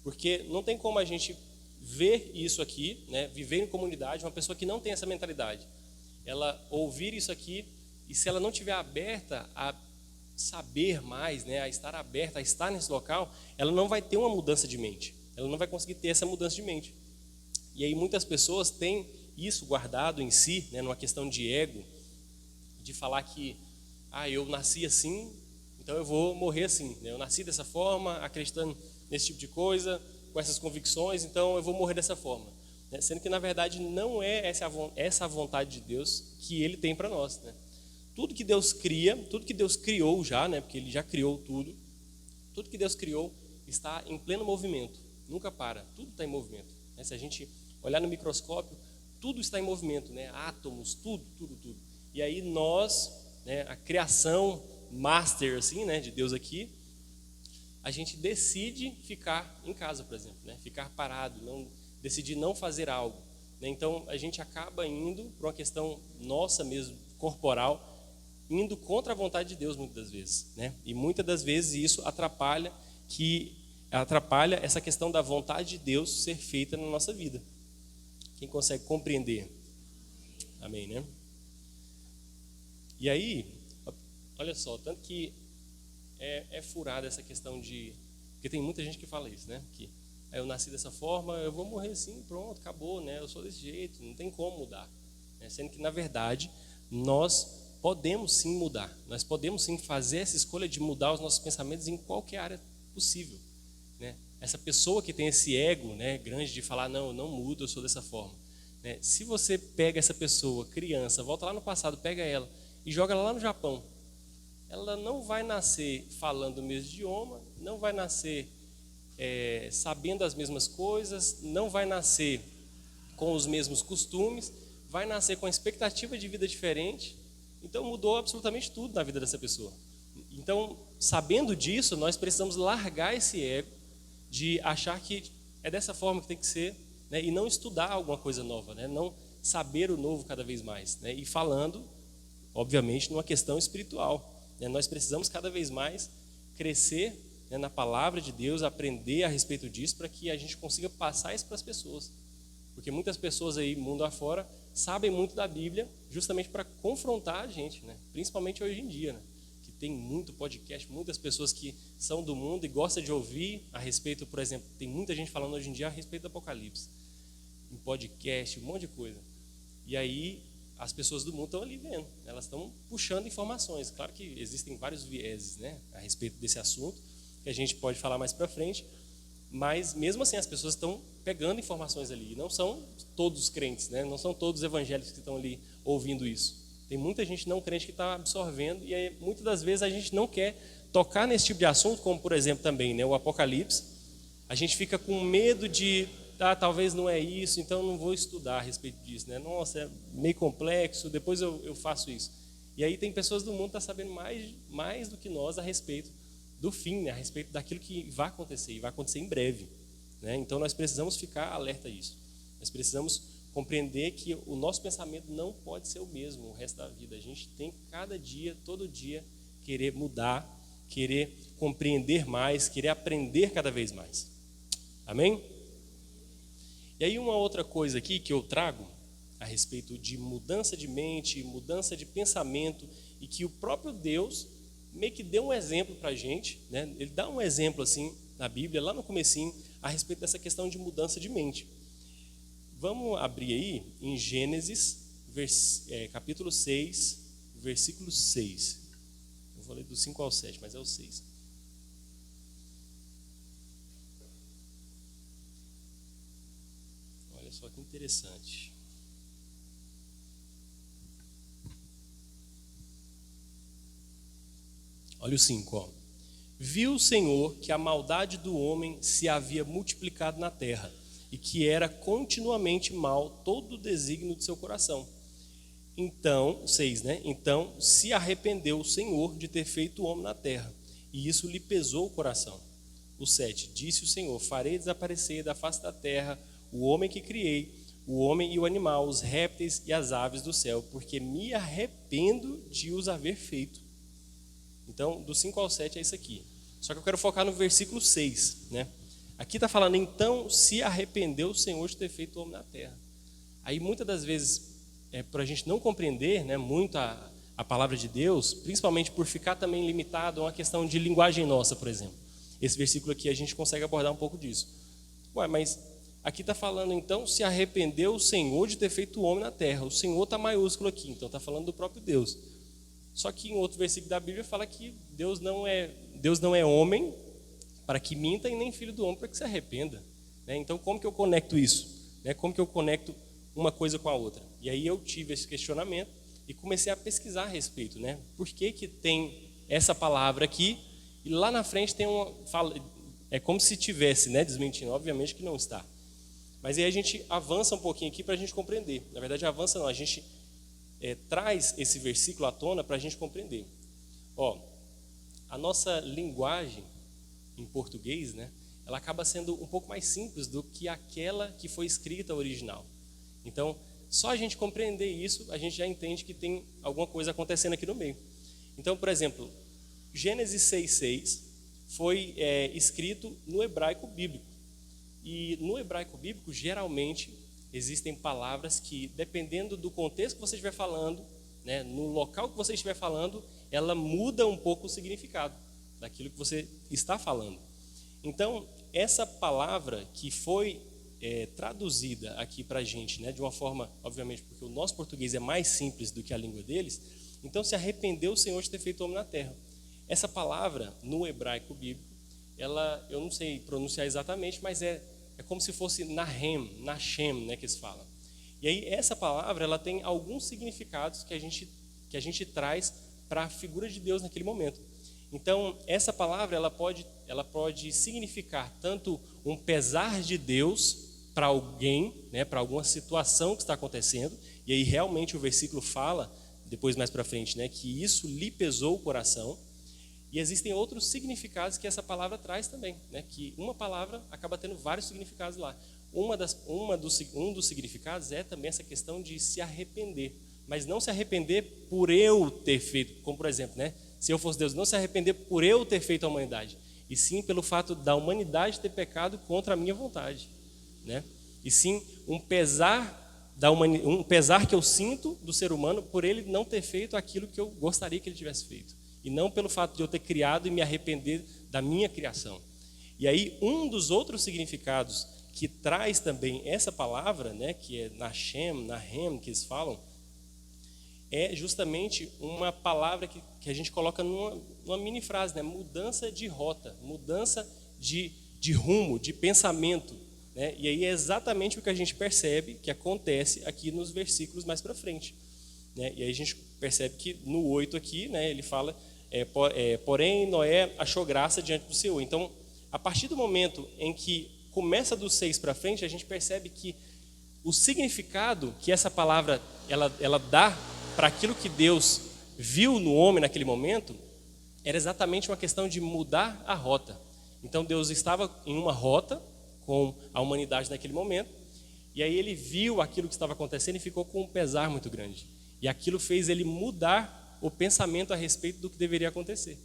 Porque não tem como a gente ver isso aqui, né? Viver em comunidade, uma pessoa que não tem essa mentalidade, ela ouvir isso aqui, e se ela não estiver aberta a saber mais, né? A estar aberta, a estar nesse local, ela não vai ter uma mudança de mente, ela não vai conseguir ter essa mudança de mente. E aí muitas pessoas têm isso guardado em si, né? Numa questão de ego, de falar que, eu nasci assim, então eu vou morrer assim, né? Eu nasci dessa forma, acreditando nesse tipo de coisa, com essas convicções, então eu vou morrer dessa forma, né? Sendo que na verdade não é essa a vontade de Deus que Ele tem para nós, né? Tudo que Deus cria, tudo que Deus criou já, né? Porque Ele já criou tudo que Deus criou está em pleno movimento, nunca para, tudo está em movimento, né? Se a gente olhar no microscópio, tudo está em movimento, né? Átomos, tudo. E aí nós, né, a criação master assim, né, de Deus aqui, a gente decide ficar em casa, por exemplo, né, ficar parado, decidir não fazer algo, né? Então a gente acaba indo por uma questão nossa mesmo, corporal, indo contra a vontade de Deus muitas das vezes, né? E muitas das vezes isso atrapalha essa questão da vontade de Deus ser feita na nossa vida. Quem consegue compreender? Amém, né? E aí, olha só, tanto que é furada essa questão de... Porque tem muita gente que fala isso, né? Que eu nasci dessa forma, eu vou morrer assim, pronto, acabou, né? Eu sou desse jeito, não tem como mudar, né? Sendo que, na verdade, nós podemos sim mudar. Nós podemos sim fazer essa escolha de mudar os nossos pensamentos em qualquer área possível, né? Essa pessoa que tem esse ego, né, grande de falar, não, eu não mudo, eu sou dessa forma, né? Se você pega essa pessoa, criança, volta lá no passado, pega ela e joga ela lá no Japão, ela não vai nascer falando o mesmo idioma, não vai nascer sabendo as mesmas coisas, não vai nascer com os mesmos costumes, vai nascer com a expectativa de vida diferente. Então mudou absolutamente tudo na vida dessa pessoa. Então, sabendo disso, nós precisamos largar esse ego de achar que é dessa forma que tem que ser, né? E não estudar alguma coisa nova, né? Não saber o novo cada vez mais, né? E falando, obviamente, numa questão espiritual, né? Nós precisamos cada vez mais crescer, né, na palavra de Deus, aprender a respeito disso, para que a gente consiga passar isso para as pessoas. Porque muitas pessoas aí, mundo afora, sabem muito da Bíblia justamente para confrontar a gente, né? Principalmente hoje em dia, né? Que tem muito podcast, muitas pessoas que são do mundo e gostam de ouvir a respeito, por exemplo, tem muita gente falando hoje em dia a respeito do Apocalipse, em podcast, um monte de coisa. E aí as pessoas do mundo estão ali vendo, elas estão puxando informações. Claro que existem vários vieses, né, a respeito desse assunto, que a gente pode falar mais para frente, mas mesmo assim as pessoas estão pegando informações ali. Não são todos crentes, né? Não são todos evangélicos que estão ali ouvindo isso. Tem muita gente não crente que está absorvendo, e aí, muitas das vezes a gente não quer tocar nesse tipo de assunto, como por exemplo também, né, o Apocalipse. A gente fica com medo de, talvez não é isso, então não vou estudar a respeito disso, né? Nossa, é meio complexo, depois eu faço isso. E aí tem pessoas do mundo que estão sabendo mais do que nós a respeito do fim, né? A respeito daquilo que vai acontecer, e vai acontecer em breve, né? Então nós precisamos ficar alerta a isso. Nós precisamos compreender que o nosso pensamento não pode ser o mesmo o resto da vida. A gente tem que cada dia, todo dia, querer mudar, querer compreender mais, querer aprender cada vez mais. Amém? E aí uma outra coisa aqui que eu trago a respeito de mudança de mente, mudança de pensamento, e que o próprio Deus meio que deu um exemplo para a gente, né? Ele dá um exemplo assim na Bíblia, lá no comecinho, a respeito dessa questão de mudança de mente. Vamos abrir aí em Gênesis, capítulo 6, versículo 6. Eu vou ler do 5 ao 7, mas é o 6. Olha só que interessante. Olha o 5, ó. Viu o Senhor que a maldade do homem se havia multiplicado na terra, e que era continuamente mal todo o desígnio de seu coração. Então, 6, né? Então se arrependeu o Senhor de ter feito o homem na terra, e isso lhe pesou o coração. O 7, disse o Senhor: farei desaparecer da face da terra o homem que criei, o homem e o animal, os répteis e as aves do céu, porque me arrependo de os haver feito. Então, do 5 ao 7 é isso aqui. Só que eu quero focar no versículo 6, né? Aqui está falando, então se arrependeu o Senhor de ter feito o homem na terra. Aí muitas das vezes, para a gente não compreender, né, muito a palavra de Deus, principalmente por ficar também limitado a uma questão de linguagem nossa, por exemplo. Esse versículo aqui a gente consegue abordar um pouco disso. Ué, mas aqui está falando, então se arrependeu o Senhor de ter feito o homem na terra. O Senhor está maiúsculo aqui, então está falando do próprio Deus. Só que em outro versículo da Bíblia fala que Deus não é homem para que minta, e nem filho do homem para que se arrependa, né? Então como que eu conecto isso, né? Como que eu conecto uma coisa com a outra? E aí eu tive esse questionamento e comecei a pesquisar a respeito, né? Por que que tem essa palavra aqui e lá na frente tem é como se tivesse, né, desmentindo, obviamente que não está. Mas aí a gente avança um pouquinho aqui para a gente compreender. Na verdade avança não, a gente traz esse versículo à tona para a gente compreender. Ó, a nossa linguagem em português, né, ela acaba sendo um pouco mais simples do que aquela que foi escrita original. Então, só a gente compreender isso, a gente já entende que tem alguma coisa acontecendo aqui no meio. Então, por exemplo, Gênesis 6:6 foi escrito no hebraico bíblico. E no hebraico bíblico, geralmente, existem palavras que, dependendo do contexto que você estiver falando, né, no local que você estiver falando, ela muda um pouco o significado daquilo que você está falando. Então, essa palavra que foi traduzida aqui para a gente, né, de uma forma, obviamente, porque o nosso português é mais simples do que a língua deles, Então se arrependeu o Senhor de ter feito o homem na terra. Essa palavra, no hebraico bíblico, eu não sei pronunciar exatamente, mas é como se fosse Nahem, Nashem, né, que eles falam. E aí essa palavra, ela tem alguns significados que a gente traz para a figura de Deus naquele momento. Então, essa palavra, ela pode significar tanto um pesar de Deus para alguém, né, para alguma situação que está acontecendo, e aí realmente o versículo fala, depois mais para frente, né, que isso lhe pesou o coração. E existem outros significados que essa palavra traz também, né, que uma palavra acaba tendo vários significados lá. Um dos significados é também essa questão de se arrepender, mas não se arrepender por eu ter feito, como por exemplo, né, se eu fosse Deus, não se arrepender por eu ter feito a humanidade, e sim pelo fato da humanidade ter pecado contra a minha vontade, né? E sim um pesar que eu sinto do ser humano por ele não ter feito aquilo que eu gostaria que ele tivesse feito, e não pelo fato de eu ter criado e me arrepender da minha criação. E aí um dos outros significados que traz também essa palavra, né, que é Nahem, que eles falam, é justamente uma palavra que a gente coloca numa mini frase, né? Mudança de rota, mudança de rumo, de pensamento, né? E aí é exatamente o que a gente percebe que acontece aqui nos versículos mais para frente, né? E aí a gente percebe que no 8 aqui, né, ele fala, porém Noé achou graça diante do Senhor. Então, a partir do momento em que começa do 6 para frente, a gente percebe que o significado que essa palavra ela dá para aquilo que Deus viu no homem naquele momento, era exatamente uma questão de mudar a rota. Então Deus estava em uma rota com a humanidade naquele momento, e aí ele viu aquilo que estava acontecendo e ficou com um pesar muito grande. E aquilo fez ele mudar o pensamento a respeito do que deveria acontecer.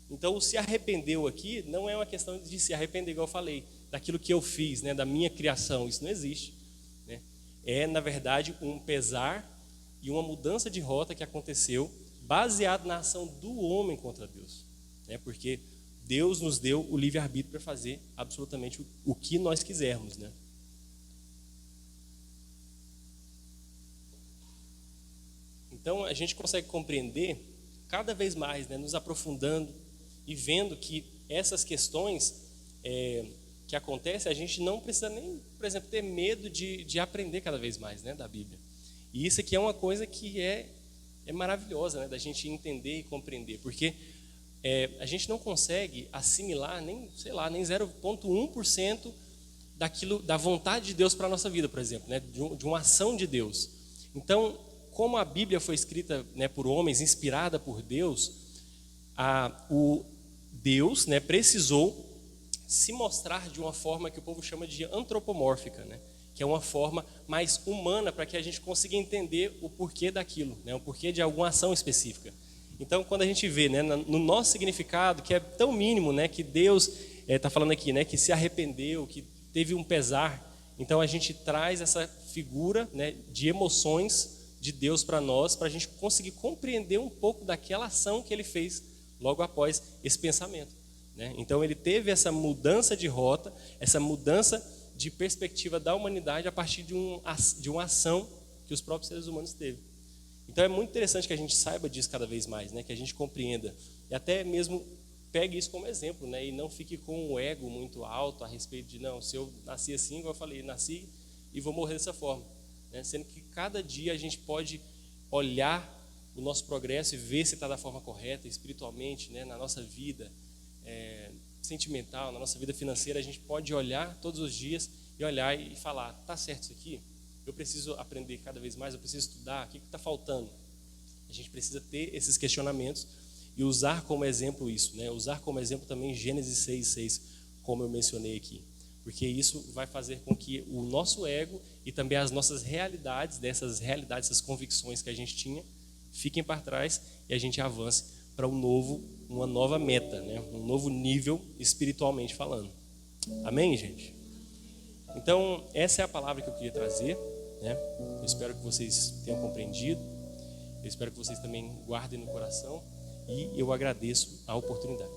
Então o se arrependeu aqui não é uma questão de se arrepender, igual eu falei, daquilo que eu fiz, né, da minha criação, isso não existe, né? É, na verdade, um pesar e uma mudança de rota que aconteceu baseado na ação do homem contra Deus, né? Porque Deus nos deu o livre-arbítrio para fazer absolutamente o que nós quisermos, né? Então a gente consegue compreender cada vez mais, né, nos aprofundando e vendo que essas questões que acontecem, a gente não precisa nem, por exemplo, ter medo de aprender cada vez mais, né, da Bíblia. E isso aqui é uma coisa que é maravilhosa, né, da gente entender e compreender, porque a gente não consegue assimilar nem 0,1% da vontade de Deus para a nossa vida, por exemplo, né, de uma ação de Deus. Então, como a Bíblia foi escrita, né, por homens, inspirada por Deus, o Deus, né, precisou se mostrar de uma forma que o povo chama de antropomórfica, né, que é uma forma mais humana para que a gente consiga entender o porquê daquilo, né, o porquê de alguma ação específica. Então, quando a gente vê, né, no nosso significado, que é tão mínimo, né, que Deus está falando aqui, né, que se arrependeu, que teve um pesar, então a gente traz essa figura, né, de emoções de Deus para nós, para a gente conseguir compreender um pouco daquela ação que ele fez logo após esse pensamento, né? Então ele teve essa mudança de rota, essa mudança de perspectiva da humanidade a partir de uma ação que os próprios seres humanos teve. Então é muito interessante que a gente saiba disso cada vez mais, né? Que a gente compreenda e até mesmo pegue isso como exemplo, né? E não fique com o ego muito alto a respeito de, não, se eu nasci assim, igual eu falei, nasci e vou morrer dessa forma, né? Sendo que cada dia a gente pode olhar o nosso progresso e ver se está da forma correta, espiritualmente, né? Na nossa vida sentimental, na nossa vida financeira, a gente pode olhar todos os dias e olhar e falar, tá certo isso aqui? Eu preciso aprender cada vez mais, eu preciso estudar, o que está faltando? A gente precisa ter esses questionamentos e usar como exemplo isso, né? Usar como exemplo também Gênesis 6:6, como eu mencionei aqui, porque isso vai fazer com que o nosso ego e também as nossas realidades, essas convicções que a gente tinha, fiquem para trás e a gente avance para uma nova meta, né? Um novo nível espiritualmente falando. Amém, gente? Então, essa é a palavra que eu queria trazer, né? Eu espero que vocês tenham compreendido, eu espero que vocês também guardem no coração e eu agradeço a oportunidade.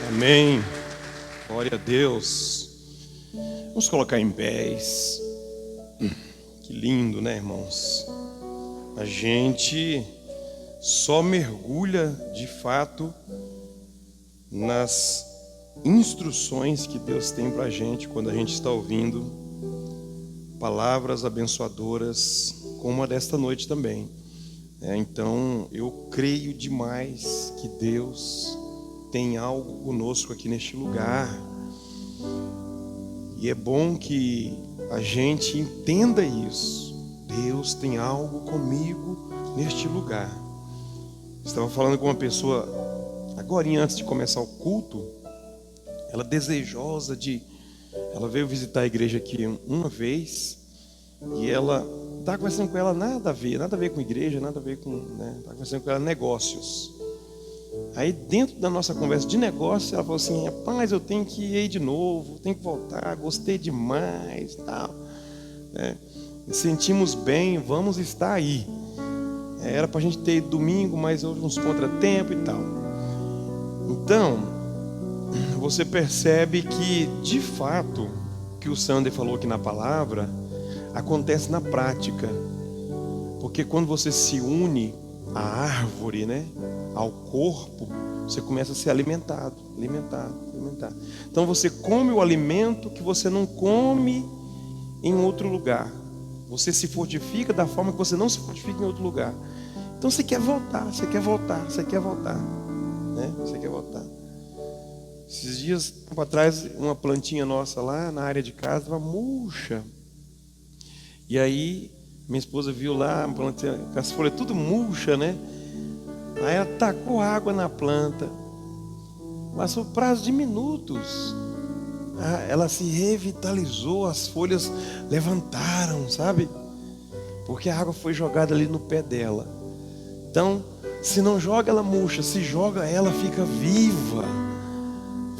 Amém. Glória a Deus. Vamos colocar em pés. Que lindo, né, irmãos? A gente só mergulha de fato nas instruções que Deus tem para a gente quando a gente está ouvindo palavras abençoadoras, como a desta noite também. Então, eu creio demais que Deus tem algo conosco aqui neste lugar. E é bom que a gente entenda isso. Deus tem algo comigo neste lugar. Estava falando com uma pessoa agora, antes de começar o culto. Ela desejosa de... Ela veio visitar a igreja aqui uma vez. E ela está conversando com ela, nada a ver com igreja, nada a ver com... Está conversando com ela negócios. Aí dentro da nossa conversa de negócio, ela falou assim: rapaz, eu tenho que ir de novo, tenho que voltar, gostei demais, tal. Sentimos bem, vamos estar aí. Era para a gente ter ido domingo, mas houve uns contratempos e tal. Então, você percebe que, de fato, o que o Sander falou aqui na palavra, acontece na prática. Porque quando você se une à árvore, ao corpo, você começa a ser alimentado. Então você come o alimento que você não come em outro lugar. Você se fortifica da forma que você não se fortifica em outro lugar. Então você quer voltar. Esses dias atrás, uma plantinha nossa lá na área de casa estava murcha. E aí minha esposa viu lá, a plantinha, as folhas tudo murcha, Aí ela tacou água na planta. Passou prazo de minutos. Ela se revitalizou, as folhas levantaram, sabe? Porque a água foi jogada ali no pé dela. Então, se não joga, ela murcha. Se joga, ela fica viva.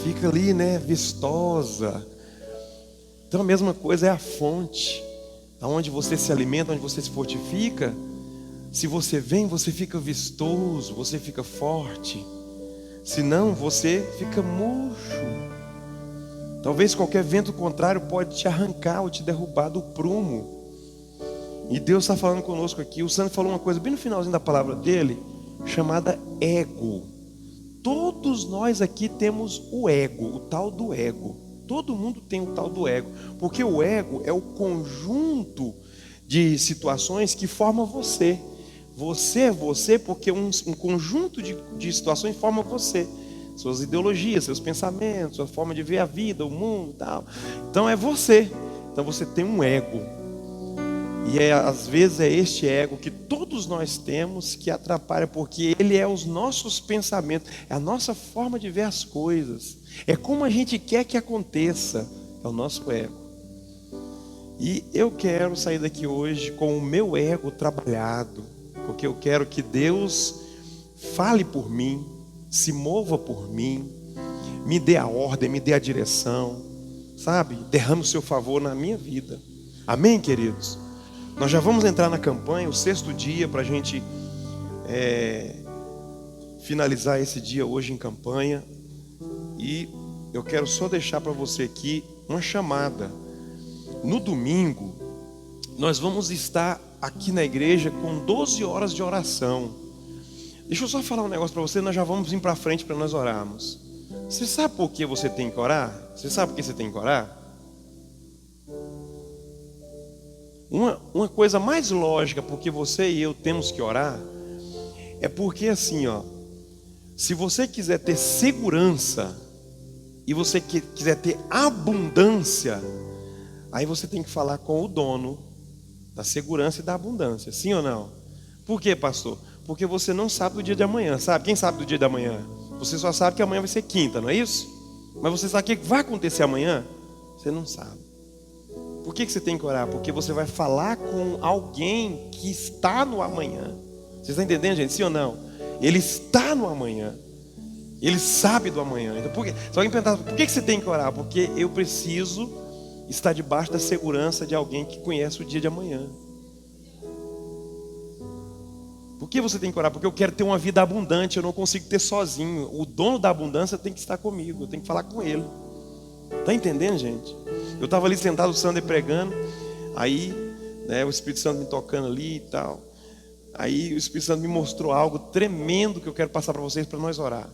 Fica ali, vistosa. Então a mesma coisa é a fonte. Onde você se alimenta, onde você se fortifica. Se você vem, você fica vistoso, você fica forte. Se não, você fica murcho. Talvez qualquer vento contrário pode te arrancar ou te derrubar do prumo. E Deus está falando conosco aqui. O Sandro falou uma coisa bem no finalzinho da palavra dele, chamada ego. Todos nós aqui temos o ego, o tal do ego. Todo mundo tem o tal do ego. Porque o ego é o conjunto de situações que forma você. Você é você porque um conjunto de situações forma você. Suas ideologias, seus pensamentos, sua forma de ver a vida, o mundo e tal. Então é você. Então você tem um ego. E às vezes é este ego que todos nós temos que atrapalha, porque ele é os nossos pensamentos, é a nossa forma de ver as coisas. É como a gente quer que aconteça. É o nosso ego. E eu quero sair daqui hoje com o meu ego trabalhado, porque eu quero que Deus fale por mim, se mova por mim, me dê a ordem, me dê a direção, sabe? Derrame o seu favor na minha vida. Amém, queridos? Nós já vamos entrar na campanha, o 6º dia, para a gente finalizar esse dia hoje em campanha. E eu quero só deixar para você aqui uma chamada. No domingo, nós vamos estar aqui na igreja com 12 horas de oração. Deixa eu só falar um negócio para você, nós já vamos vir para frente para nós orarmos. Você sabe por que você tem que orar? Você sabe por que você tem que orar? Uma coisa mais lógica porque você e eu temos que orar é porque assim, se você quiser ter segurança e você quiser ter abundância, aí você tem que falar com o dono da segurança e da abundância, sim ou não? Por quê, pastor? Porque você não sabe do dia de amanhã, sabe? Quem sabe do dia de amanhã? Você só sabe que amanhã vai ser quinta, não é isso? Mas você sabe o que vai acontecer amanhã? Você não sabe. Por que você tem que orar? Porque você vai falar com alguém que está no amanhã. Vocês estão entendendo, gente? Sim ou não? Ele está no amanhã. Ele sabe do amanhã. Então, se alguém perguntar, por que você tem que orar? Porque eu preciso estar debaixo da segurança de alguém que conhece o dia de amanhã. Por que você tem que orar? Porque eu quero ter uma vida abundante, eu não consigo ter sozinho. O dono da abundância tem que estar comigo, eu tenho que falar com ele. Está entendendo, gente? Eu estava ali sentado, o Sander pregando, aí né? O Espírito Santo me tocando ali e tal. Aí o Espírito Santo me mostrou algo tremendo que eu quero passar para vocês, para nós orar.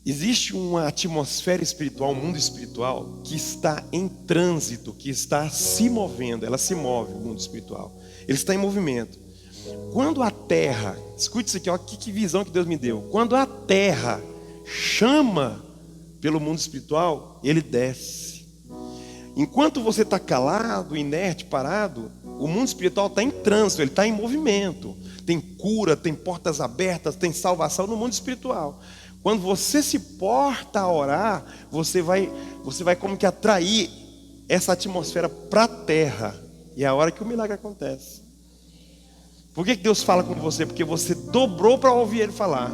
Existe uma atmosfera espiritual, um mundo espiritual que está em trânsito, que está se movendo. Ela se move, o mundo espiritual. Ele está em movimento. Quando a terra, escute isso aqui, ó, que visão que Deus me deu. Quando a terra chama pelo mundo espiritual, ele desce. Enquanto você está calado, inerte, parado, o mundo espiritual está em trânsito, ele está em movimento. Tem cura, tem portas abertas, tem salvação no mundo espiritual. Quando você se porta a orar, você vai como que atrair essa atmosfera para a terra. E é a hora que o milagre acontece. Por que Deus fala com você? Porque você dobrou para ouvir Ele falar.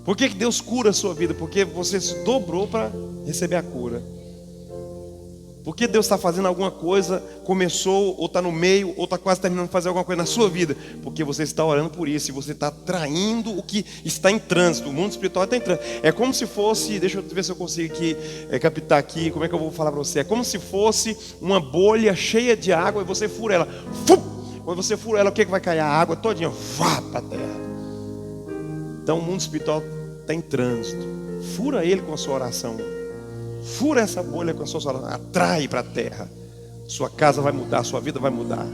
Por que Deus cura a sua vida? Porque você se dobrou para receber a cura. Por que Deus está fazendo alguma coisa, começou, ou está no meio, ou está quase terminando de fazer alguma coisa na sua vida? Porque você está orando por isso, e você está atraindo o que está em trânsito. O mundo espiritual está em trânsito. É como se fosse, deixa eu ver se eu consigo aqui, captar aqui, como é que eu vou falar para você? É como se fosse uma bolha cheia de água e você fura ela. Quando você fura ela, o que vai cair? A água todinha, vá para a terra. Então o mundo espiritual está em trânsito. Fura ele com a sua oração. Fura essa bolha com a sua oração. Atrai para a terra. Sua casa vai mudar, sua vida vai mudar.